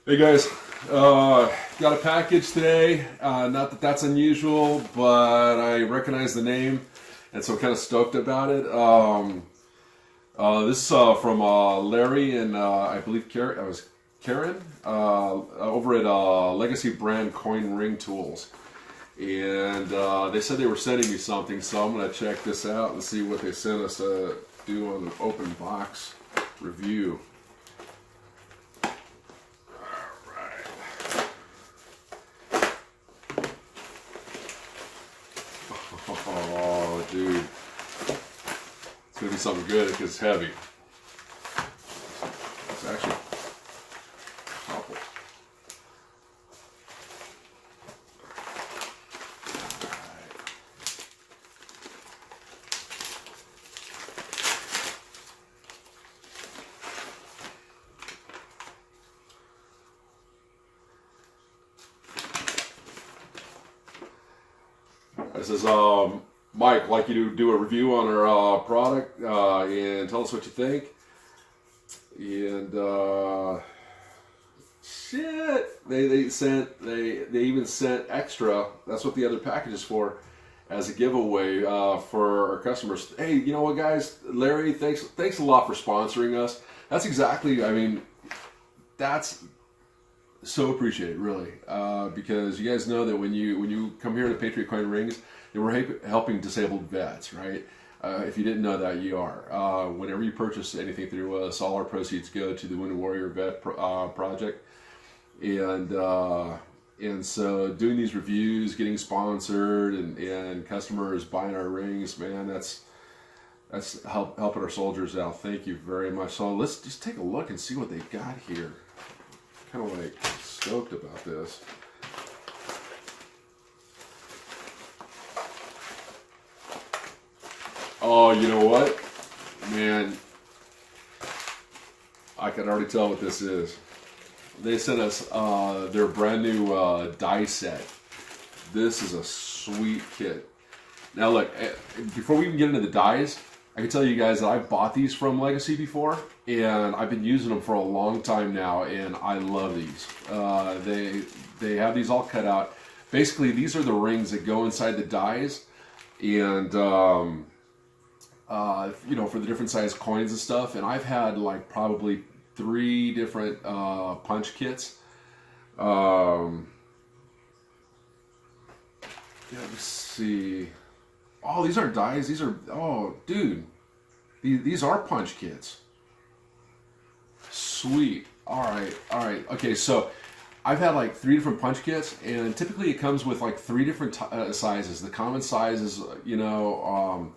Hey guys, got a package today. Not that that's unusual, but I recognize the name, and so I'm kind of stoked about it. This is from Larry and I believe Karen over at Legacy Brand Coin Ring Tools, and they said they were sending me something, so I'm gonna check this out and see what they sent us to do on an open box review. Oh, dude. It's going to be something good because it's heavy. It's actually awful. This is Mike, I'd like you to do a review on our product and tell us what you think. And shit, they even sent extra. That's what the other package is for, as a giveaway for our customers. Hey, you know what, guys? Larry, thanks a lot for sponsoring us. That's exactly. I mean, that's so appreciated, really, because you guys know that when you come here to Patriot Coin Rings, we're helping disabled vets, right? If you didn't know that, you are. Whenever you purchase anything through us, all our proceeds go to the Wounded Warrior Vet Project, and so doing these reviews, getting sponsored, and customers buying our rings, man, that's helping our soldiers out. Thank you very much. So let's just take a look and see what they got here. Kind of like stoked about this. Oh, you know what, man, I can already tell what this is. They sent us their brand new die set. This is a sweet kit. Now look, before we even get into the dies, I can tell you guys that I've bought these from Legacy before, and I've been using them for a long time now, and I love these. They have these all cut out. Basically, these are the rings that go inside the dies, and you know, for the different size coins and stuff. And I've had like probably 3 different punch kits. Yeah, let's see. Oh, these aren't dies. These are, oh, dude. These are punch kits. Sweet. All right. Okay, so I've had like 3 different punch kits, and typically it comes with like 3 different sizes. The common size is, you know,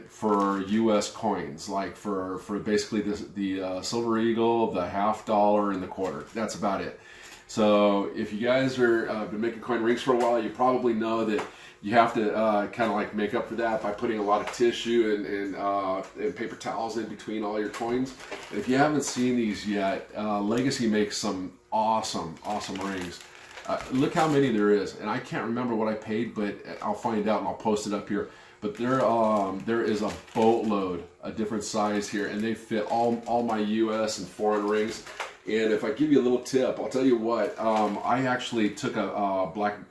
for U.S. coins, like for basically the Silver Eagle, the $50, and the quarter. That's about it. So if you guys are been making coin rings for a while, you probably know that you have to kind of like make up for that by putting a lot of tissue and paper towels in between all your coins. And if you haven't seen these yet, Legacy makes some awesome rings. Look how many there is, and I can't remember what I paid, but I'll find out and I'll post it up here. But there is a boatload, a different size here, and they fit all my U.S. and foreign rings. And if I give you a little tip, I'll tell you what, I actually took a black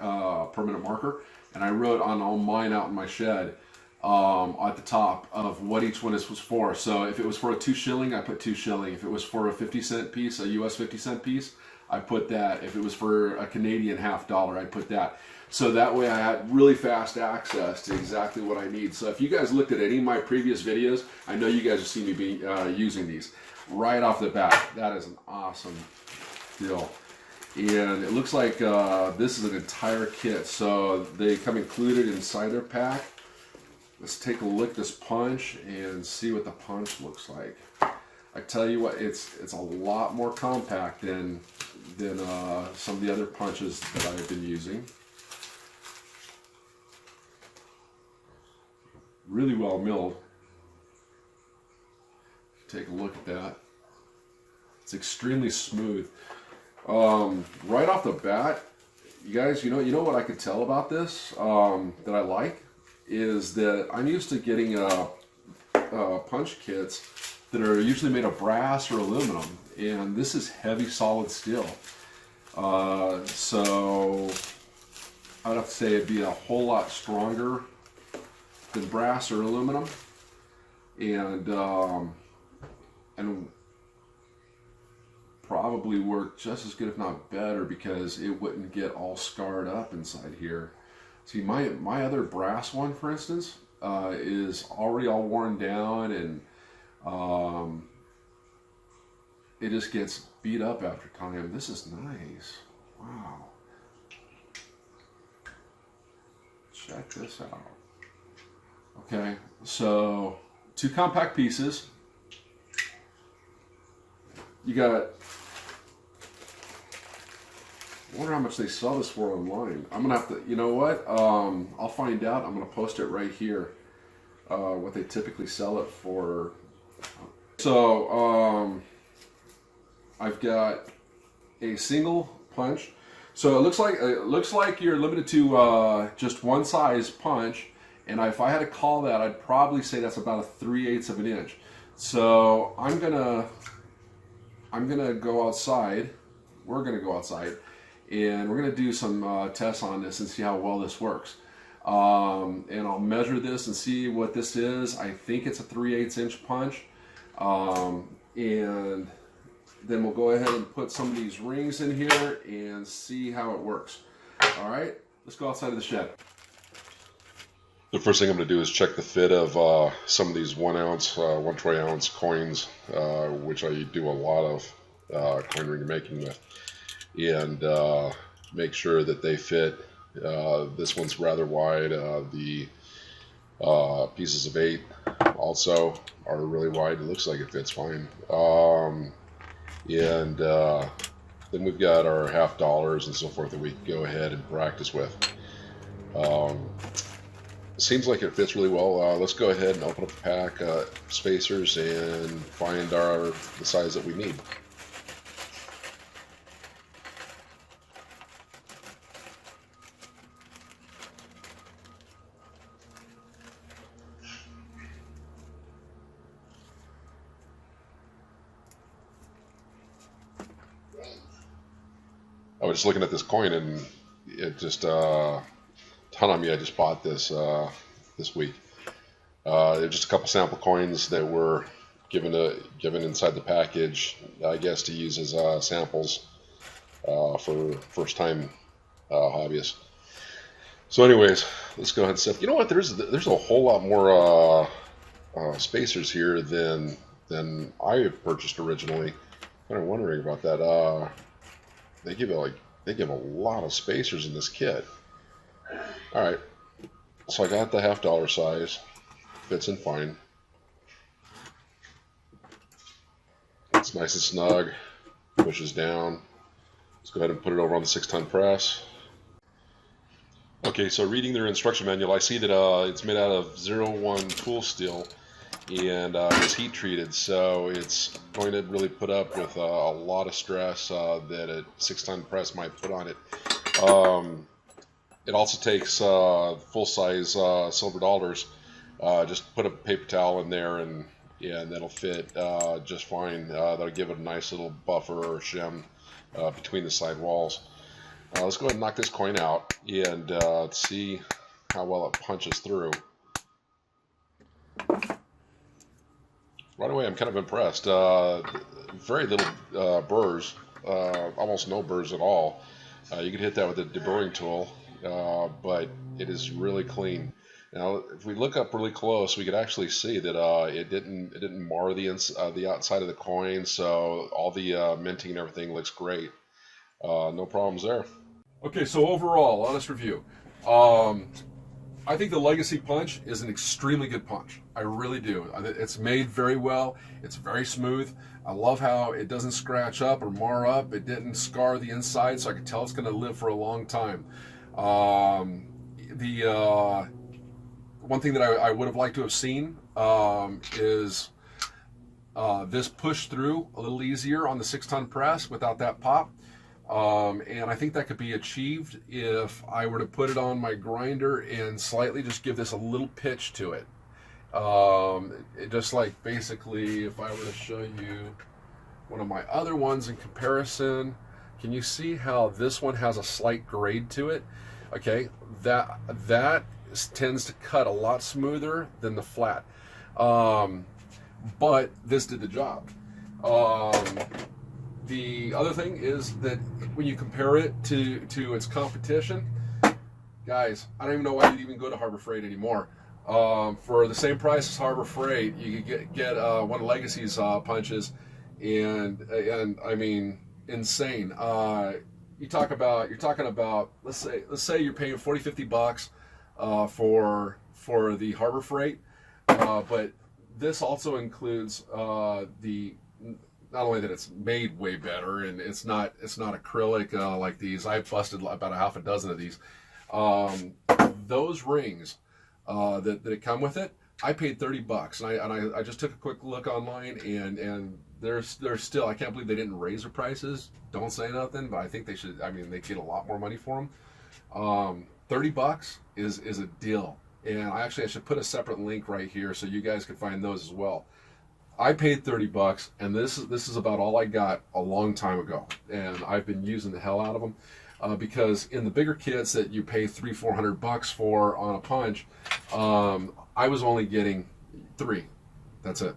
permanent marker, and I wrote on all mine out in my shed at the top of what each one was for. So if it was for a 2 shilling, I put 2 shilling. If it was for a 50-cent piece, a U.S. 50-cent piece, I put that. If it was for a Canadian $50, I put that. So that way I had really fast access to exactly what I need. So if you guys looked at any of my previous videos, I know you guys have seen me be using these right off the bat. That is an awesome deal. And it looks like this is an entire kit. So they come included inside their pack. Let's take a look at this punch and see what the punch looks like. I tell you what, it's a lot more compact than some of the other punches that I've been using. Really well milled. Take a look at that. It's extremely smooth. Right off the bat, you guys, you know what I could tell about this that I like is that I'm used to getting punch kits that are usually made of brass or aluminum, and this is heavy solid steel. So I'd have to say it'd be a whole lot stronger than brass or aluminum, and probably work just as good, if not better, because it wouldn't get all scarred up inside here. See, my other brass one, for instance, is already all worn down, and it just gets beat up after time. This is nice. Wow. Check this out. Okay, so 2 compact pieces. You got, I wonder how much they sell this for online. I'm gonna have to, you know what? I'll find out. I'm gonna post it right here. What they typically sell it for. So I've got a single punch. So it looks like you're limited to just one size punch. And if I had to call that, I'd probably say that's about a 3/8 of an inch. So I'm gonna go outside. We're gonna go outside, and we're gonna do some tests on this and see how well this works. And I'll measure this and see what this is. I think it's a 3/8 inch punch, and then we'll go ahead and put some of these rings in here and see how it works. All right, let's go outside of the shed. The first thing I'm going to do is check the fit of some of these 1 ounce, 1 troy ounce coins, which I do a lot of coin ring making with, and make sure that they fit. This one's rather wide. The pieces of 8 also are really wide. It looks like it fits fine. And then we've got our $50 and so forth that we can go ahead and practice with. Seems like it fits really well. Let's go ahead and open up the pack, spacers, and find the size that we need. I was just looking at this coin, and it just ton on me. I just bought this this week. There's just a couple sample coins that were given inside the package, I guess, to use as samples for first time hobbyists. So anyways, let's go ahead and set. You know what? There's a whole lot more spacers here than I purchased originally. Kind of wondering about that. They give a lot of spacers in this kit. All right, so I got the $50 size, fits in fine. It's nice and snug, pushes down. Let's go ahead and put it over on the 6-ton press. Okay, so reading their instruction manual, I see that it's made out of 01 tool steel, and it's heat treated, so it's going to really put up with a lot of stress that a 6-ton press might put on it. It also takes full-size silver dollars. Just put a paper towel in there, and that'll fit just fine. That'll give it a nice little buffer or shim between the side walls. Let's go ahead and knock this coin out and see how well it punches through. Right away, I'm kind of impressed. Very little burrs, almost no burrs at all. You could hit that with a deburring tool. But it is really clean. Now, if we look up really close, we could actually see that it didn't mar the outside of the coin. So all the minting and everything looks great. No problems there. Okay, so overall, honest review. I think the Legacy Punch is an extremely good punch. I really do. It's made very well. It's very smooth. I love how it doesn't scratch up or mar up. It didn't scar the inside, so I can tell it's going to live for a long time. The one thing that I would have liked to have seen is this push through a little easier on the 6-ton press without that pop. And I think that could be achieved if I were to put it on my grinder and slightly just give this a little pitch to it. Just like basically, if I were to show you one of my other ones in comparison, can you see how this one has a slight grade to it? Okay, that tends to cut a lot smoother than the flat, but this did the job. The other thing is that when you compare it to its competition, guys, I don't even know why you'd even go to Harbor Freight anymore. For the same price as Harbor Freight, you could get one of Legacy's punches, and I mean, insane. You're talking about let's say you're paying $40-50 for the Harbor Freight, but this also includes the, not only that it's made way better, and it's not acrylic like these. I busted about a half a dozen of these. Those rings that come with it, I paid $30, and I just took a quick look online, and they're still, I can't believe they didn't raise their prices. Don't say nothing, but I think they should. I mean, they get a lot more money for them. $30 is a deal, and I should put a separate link right here so you guys can find those as well. I paid $30, and this is about all I got a long time ago, and I've been using the hell out of them. Because in the bigger kits that you pay $300-400 for on a punch, I was only getting 3. That's it.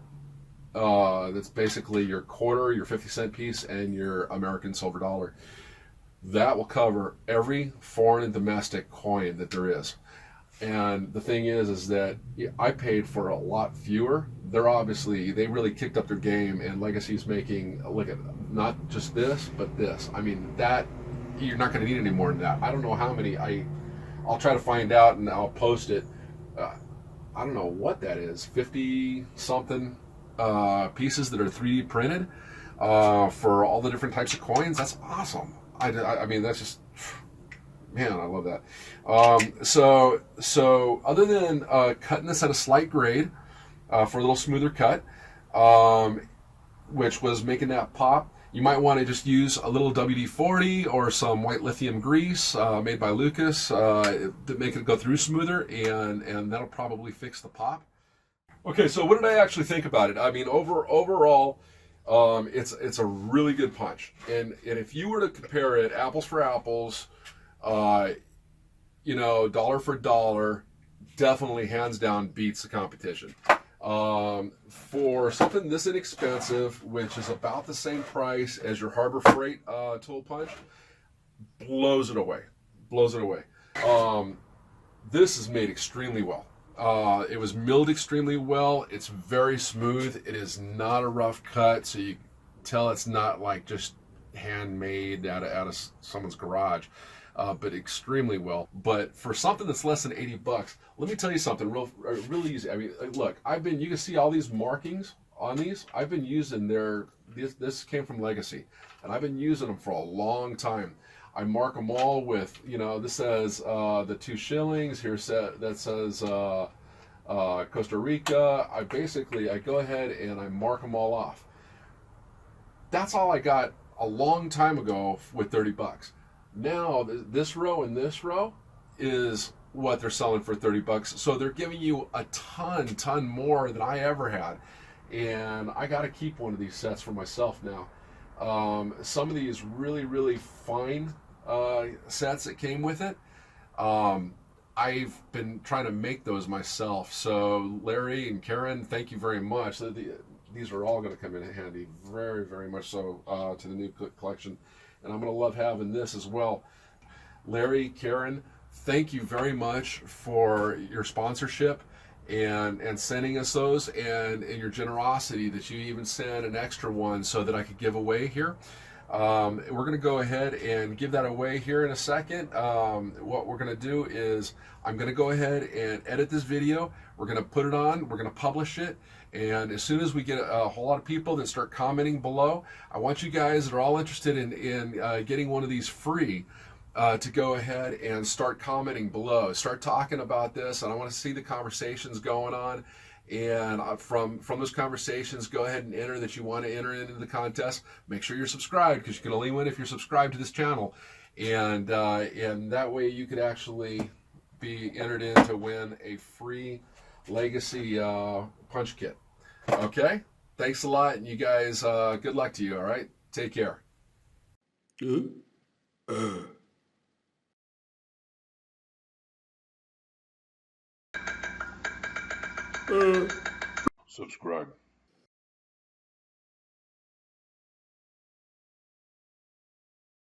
That's basically your quarter, your 50-cent piece, and your American silver dollar. That will cover every foreign and domestic coin that there is. And the thing is that I paid for a lot fewer. They really kicked up their game, and Legacy's making, look at, not just this, but this. I mean, that, you're not going to need any more than that. I don't know how many. I'll try to find out, and I'll post it. I don't know what that is. 50 something pieces that are 3D printed for all the different types of coins. That's awesome. I mean, that's just, man, I love that. So other than cutting this at a slight grade for a little smoother cut, which was making that pop, you might want to just use a little WD-40 or some white lithium grease made by Lucas to make it go through smoother, and that'll probably fix the pop. Okay, so what did I actually think about it? I mean, overall, it's a really good punch. And if you were to compare it apples for apples, dollar for dollar, definitely hands down beats the competition. For something this inexpensive, which is about the same price as your Harbor Freight tool punch, blows it away. This is made extremely well. It was milled extremely well. It's very smooth. It is not a rough cut, so you tell it's not like just handmade out of someone's garage. But extremely well. But for something that's less than $80, let me tell you something real easy. I mean, look, you can see all these markings on these. I've been using this came from Legacy, and I've been using them for a long time. I mark them all with, this says the 2 shillings, that says Costa Rica. I go ahead and I mark them all off. That's all I got a long time ago with $30. Now this row and this row is what they're selling for $30. So they're giving you a ton more than I ever had, and I got to keep one of these sets for myself now. Some of these really fine sets that came with it, I've been trying to make those myself. So Larry and Karen, thank you very much. These are all going to come in handy, very much so, to the new collection. And I'm going to love having this as well. Larry, Karen, thank you very much for your sponsorship and sending us those, and your generosity that you even sent an extra one so that I could give away here. We're going to go ahead and give that away here in a second. What we're going to do is I'm going to go ahead and edit this video. We're going to put it on. We're going to publish it. And as soon as we get a whole lot of people that start commenting below, I want you guys that are all interested in getting one of these free to go ahead and start commenting below. Start talking about this, and I want to see the conversations going on. And from those conversations, go ahead and enter that you want to enter into the contest. Make sure you're subscribed, because you can only win if you're subscribed to this channel. And that way you could actually be entered in to win a free Legacy punch kit. Okay, thanks a lot, and you guys, good luck to you. All right, take care. Subscribe.